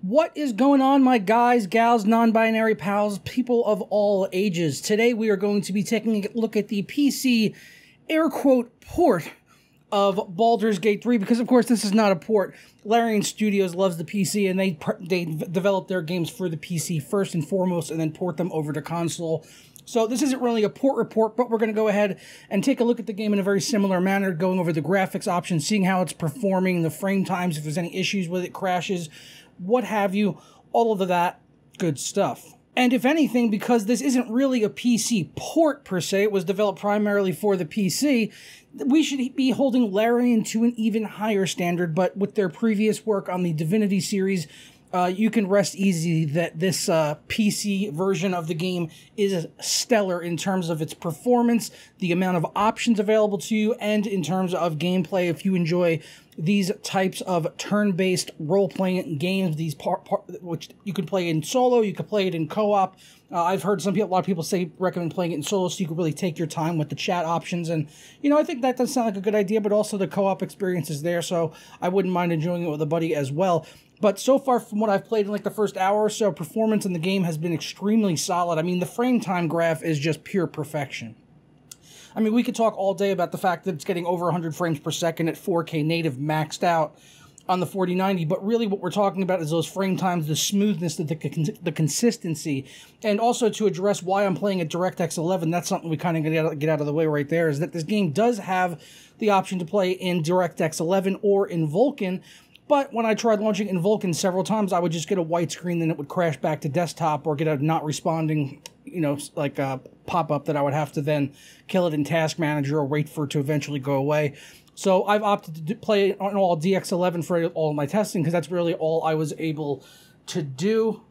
What is going on, my guys, gals, non-binary pals, people of all ages? Today we are going to be taking a look at the PC air quote port of Baldur's Gate 3, because of course this is not a port. Larian Studios loves the PC, and they develop their games for the PC first and foremost, and then port them over to console. So this isn't really a port report, but we're going to go ahead and take a look at the game in a very similar manner, going over the graphics options, seeing how it's performing, the frame times, if there's any issues with it, crashes, what have you, all of that good stuff. And if anything, because this isn't really a PC port per se, it was developed primarily for the PC, we should be holding Larian to an even higher standard, but with their previous work on the Divinity series, you can rest easy that this PC version of the game is stellar in terms of its performance, the amount of options available to you, and in terms of gameplay. If you enjoy these types of turn-based role-playing games, which you can play in solo, you can play it in co-op. I've heard a lot of people recommend playing it in solo, so you can really take your time with the chat options. And, you know, I think that does sound like a good idea, but also the co-op experience is there, so I wouldn't mind enjoying it with a buddy as well. But so far, from what I've played in like the first hour or so, performance in the game has been extremely solid. I mean, the frame time graph is just pure perfection. I mean, we could talk all day about the fact that it's getting over 100 frames per second at 4K native maxed out on the 4090, but really what we're talking about is those frame times, the smoothness, the consistency, and also to address why I'm playing at DirectX 11, that's something we kind of get out of the way right there, is that this game does have the option to play in DirectX 11 or in Vulkan. But when I tried launching in Vulkan several times, I would just get a white screen, then it would crash back to desktop, or get a not responding, you know, like a pop-up that I would have to then kill it in Task Manager or wait for it to eventually go away. So I've opted to play on all DX11 for all of my testing, because that's really all I was able to do,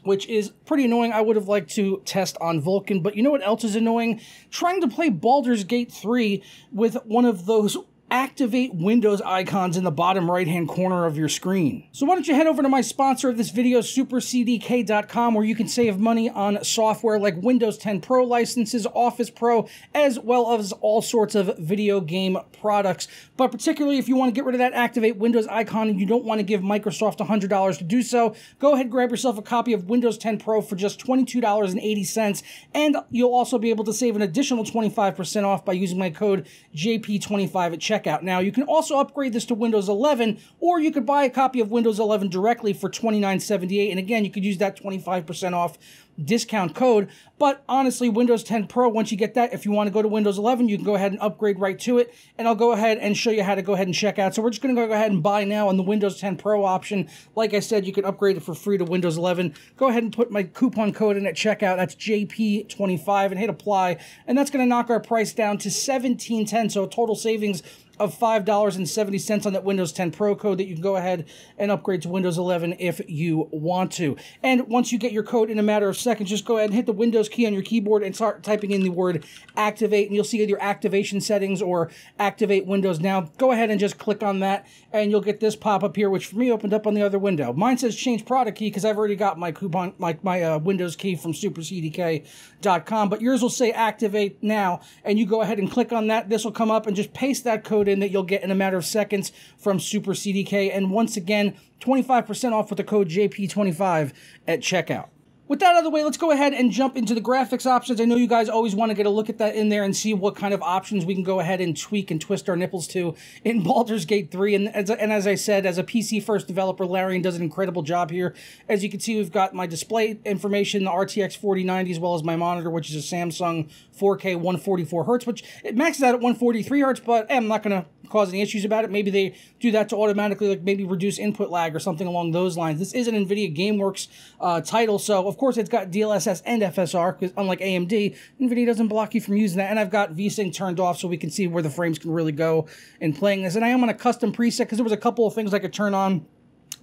which is pretty annoying. I would have liked to test on Vulkan, but you know what else is annoying? Trying to play Baldur's Gate 3 with one of those activate Windows icons in the bottom right-hand corner of your screen. So why don't you head over to my sponsor of this video, supercdk.com, where you can save money on software like Windows 10 Pro licenses, Office Pro, as well as all sorts of video game products. But particularly if you want to get rid of that activate Windows icon and you don't want to give Microsoft $100 to do so, go ahead and grab yourself a copy of Windows 10 Pro for just $22.80, and you'll also be able to save an additional 25% off by using my code JP25 at checkout. Now, you can also upgrade this to Windows 11, or you could buy a copy of Windows 11 directly for $29.78, and again, you could use that 25% off discount code. But honestly, Windows 10 Pro, once you get that, if you want to go to Windows 11, you can go ahead and upgrade right to it, and I'll go ahead and show you how to go ahead and check out. So we're just going to go ahead and buy now on the Windows 10 Pro option. Like I said, you can upgrade it for free to Windows 11. Go ahead and put my coupon code in at checkout. That's JP25, and hit apply, and that's going to knock our price down to $17.10, so a total savings of $5.70 on that Windows 10 Pro code that you can go ahead and upgrade to Windows 11 if you want to. And once you get your code in a matter of seconds, just go ahead and hit the Windows key on your keyboard and start typing in the word activate, and you'll see your activation settings or activate Windows Now. Go ahead and just click on that, and you'll get this pop-up here, which for me opened up on the other window. Mine says change product key because I've already got my coupon, my Windows key from supercdk.com, but yours will say activate now, and you go ahead and click on that. This will come up, and just paste that code in that you'll get in a matter of seconds from SuperCDK. And once again, 25% off with the code JP25 at checkout. With that out of the way, let's go ahead and jump into the graphics options. I know you guys always want to get a look at that in there and see what kind of options we can go ahead and tweak and twist our nipples to in Baldur's Gate 3. And as I said, as a PC-first developer, Larian does an incredible job here. As you can see, we've got my display information, the RTX 4090, as well as my monitor, which is a Samsung 4K 144 Hz, which it maxes out at 143 Hz, but I'm not going to cause any issues about it. Maybe they do that to automatically, like, maybe reduce input lag or something along those lines. This is an NVIDIA GameWorks title, so of course it's got DLSS and FSR, because unlike AMD, NVIDIA doesn't block you from using that. And I've got VSync turned off so we can see where the frames can really go in playing this. And I am on a custom preset because there was a couple of things I could turn on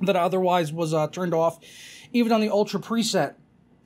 that otherwise was turned off, even on the Ultra preset.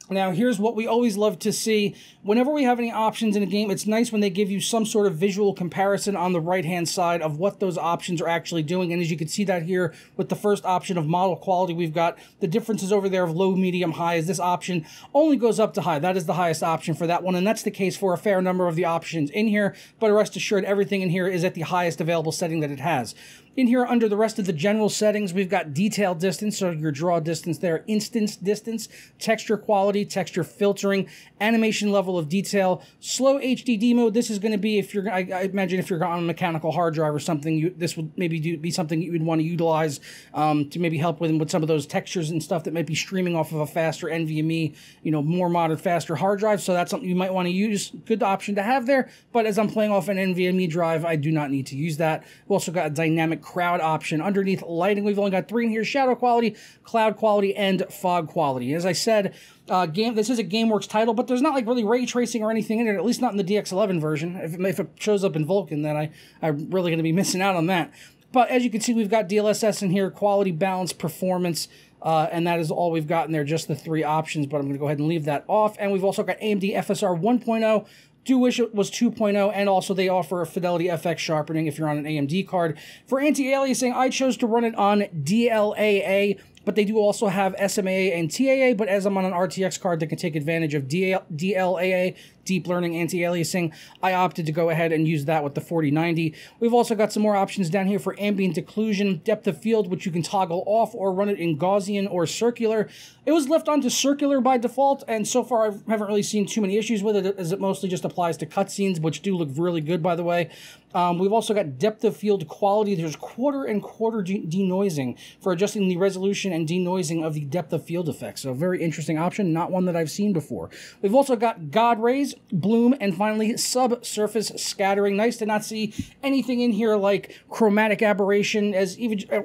Now, here's what we always love to see. Whenever we have any options in a game, it's nice when they give you some sort of visual comparison on the right-hand side of what those options are actually doing. And as you can see that here with the first option of model quality, we've got the differences over there of low, medium, high, as this option only goes up to high. That is the highest option for that one, and that's the case for a fair number of the options in here, but rest assured, everything in here is at the highest available setting that it has. In here, under the rest of the general settings, we've got detail distance, so your draw distance there, instance distance, texture quality, texture filtering, animation level of detail, slow HDD mode. This is going to be, if you're, I imagine if you're on a mechanical hard drive or something, this would maybe be something you would want to utilize to maybe help with some of those textures and stuff that might be streaming off of a faster NVMe, more modern, faster hard drive. So that's something you might want to use. Good option to have there. But as I'm playing off an NVMe drive, I do not need to use that. We've also got a dynamic crowd option. Underneath lighting, we've only got 3 in here: shadow quality, cloud quality, and fog quality. As I said, this is a GameWorks title, but there's not like really ray tracing or anything in it, at least not in the DX11 version. If it shows up in Vulkan, then I'm really going to be missing out on that. But as you can see, we've got DLSS in here, quality, balance, performance, and that is all we've got in there, just the 3 options, but I'm going to go ahead and leave that off. And we've also got AMD FSR 1.0, do wish it was 2.0, and also they offer a Fidelity FX sharpening if you're on an AMD card. For anti-aliasing, I chose to run it on DLAA, but they do also have SMAA and TAA, but as I'm on an RTX card that can take advantage of DLAA, Deep Learning Anti-Aliasing, I opted to go ahead and use that with the 4090. We've also got some more options down here for ambient occlusion, depth of field, which you can toggle off or run it in Gaussian or circular. It was left onto circular by default, and so far I haven't really seen too many issues with it, as it mostly just applies to cutscenes, which do look really good, by the way. We've also got depth of field quality. There's quarter and quarter denoising for adjusting the resolution and denoising of the depth of field effects. So a very interesting option, not one that I've seen before. We've also got God rays, bloom, and finally subsurface scattering. Nice to not see anything in here like chromatic aberration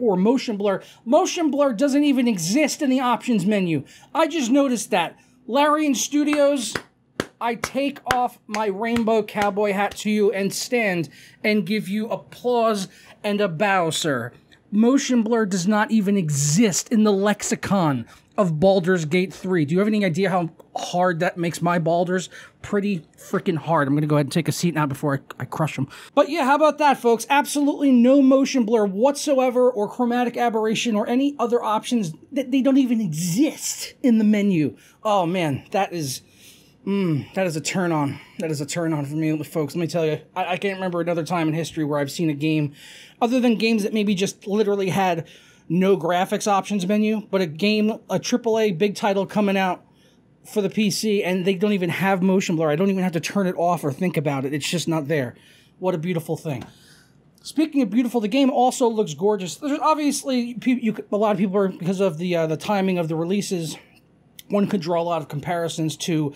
or motion blur. Motion blur doesn't even exist in the options menu. I just noticed that. Larian Studios, I take off my rainbow cowboy hat to you and stand and give you applause and a bow, sir. Motion blur does not even exist in the lexicon of Baldur's Gate 3. Do you have any idea how hard that makes my Baldurs? Pretty freaking hard. I'm going to go ahead and take a seat now before I crush them. But yeah, how about that, folks? Absolutely no motion blur whatsoever, or chromatic aberration, or any other options. They don't even exist in the menu. Oh man, that is a turn on. That is a turn on for me, folks. Let me tell you, I can't remember another time in history where I've seen a game, other than games that maybe just literally had no graphics options menu, but a game, a AAA big title coming out for the PC, and they don't even have motion blur. I don't even have to turn it off or think about it. It's just not there. What a beautiful thing. Speaking of beautiful, the game also looks gorgeous. There's obviously a lot of people are, because of the timing of the releases, one could draw a lot of comparisons to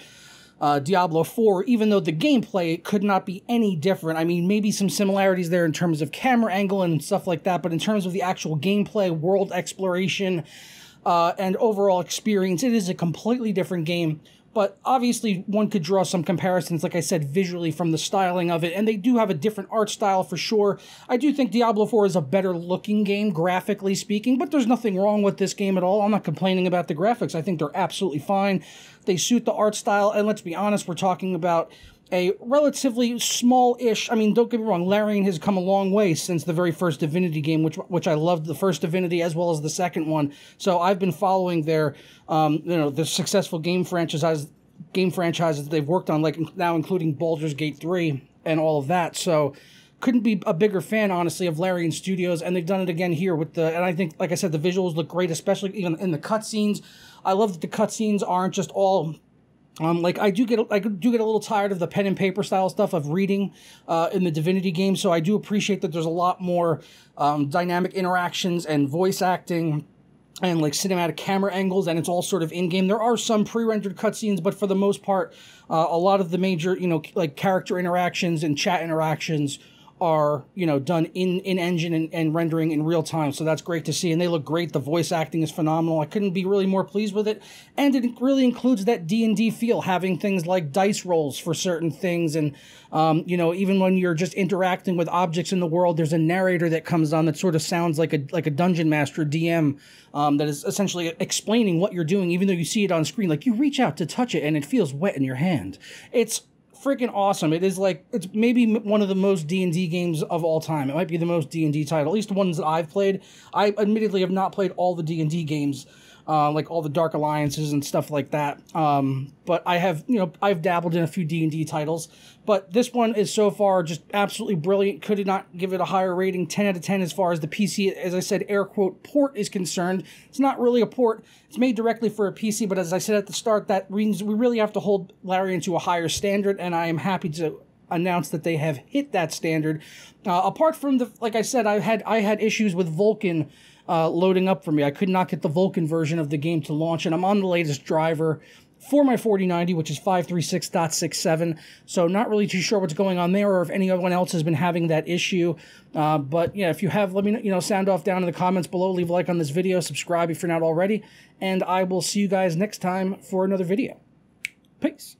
Diablo 4, even though the gameplay could not be any different. I mean, maybe some similarities there in terms of camera angle and stuff like that, but in terms of the actual gameplay, world exploration, and overall experience, it is a completely different game. But obviously, one could draw some comparisons, like I said, visually from the styling of it, and they do have a different art style for sure. I do think Diablo 4 is a better looking game, graphically speaking, but there's nothing wrong with this game at all. I'm not complaining about the graphics. I think they're absolutely fine. They suit the art style, and let's be honest, we're talking about a relatively small-ish, I mean, don't get me wrong, Larian has come a long way since the very first Divinity game, which I loved the first Divinity as well as the second one. So I've been following their, the successful game franchises they've worked on, like now including Baldur's Gate 3 and all of that. So couldn't be a bigger fan, honestly, of Larian Studios, and they've done it again here with and I think, like I said, the visuals look great, especially even in the cutscenes. I love that the cutscenes aren't just all I do get a little tired of the pen and paper style stuff of reading in the Divinity game, so I do appreciate that there's a lot more dynamic interactions and voice acting and like cinematic camera angles, and it's all sort of in-game. There are some pre-rendered cutscenes, but for the most part, a lot of the major, like character interactions and chat interactions are, done in engine and rendering in real time. So that's great to see. And they look great. The voice acting is phenomenal. I couldn't be really more pleased with it. And it really includes that D&D feel, having things like dice rolls for certain things. And, even when you're just interacting with objects in the world, there's a narrator that comes on that sort of sounds like a dungeon master DM that is essentially explaining what you're doing, even though you see it on screen. Like, you reach out to touch it and it feels wet in your hand. It's freaking awesome. It's maybe one of the most D&D games of all time. It might be the most D&D title, at least the ones that I've played. I admittedly have not played all the D&D games, like all the Dark Alliances and stuff like that. But I have, I've dabbled in a few D&D titles, but this one is so far just absolutely brilliant. Could not give it a higher rating, 10 out of 10 as far as the PC, as I said, air quote, port is concerned. It's not really a port. It's made directly for a PC, but as I said at the start, that means we really have to hold Larian to a higher standard, and I am happy to announce that they have hit that standard. Apart from the, like I said, I had issues with Vulkan loading up for me. I could not get the Vulkan version of the game to launch, and I'm on the latest driver for my 4090, which is 536.67, so not really too sure what's going on there or if anyone else has been having that issue. But yeah, if you have, let me know, sound off down in the comments below, leave a like on this video, subscribe if you're not already, and I will see you guys next time for another video. Peace.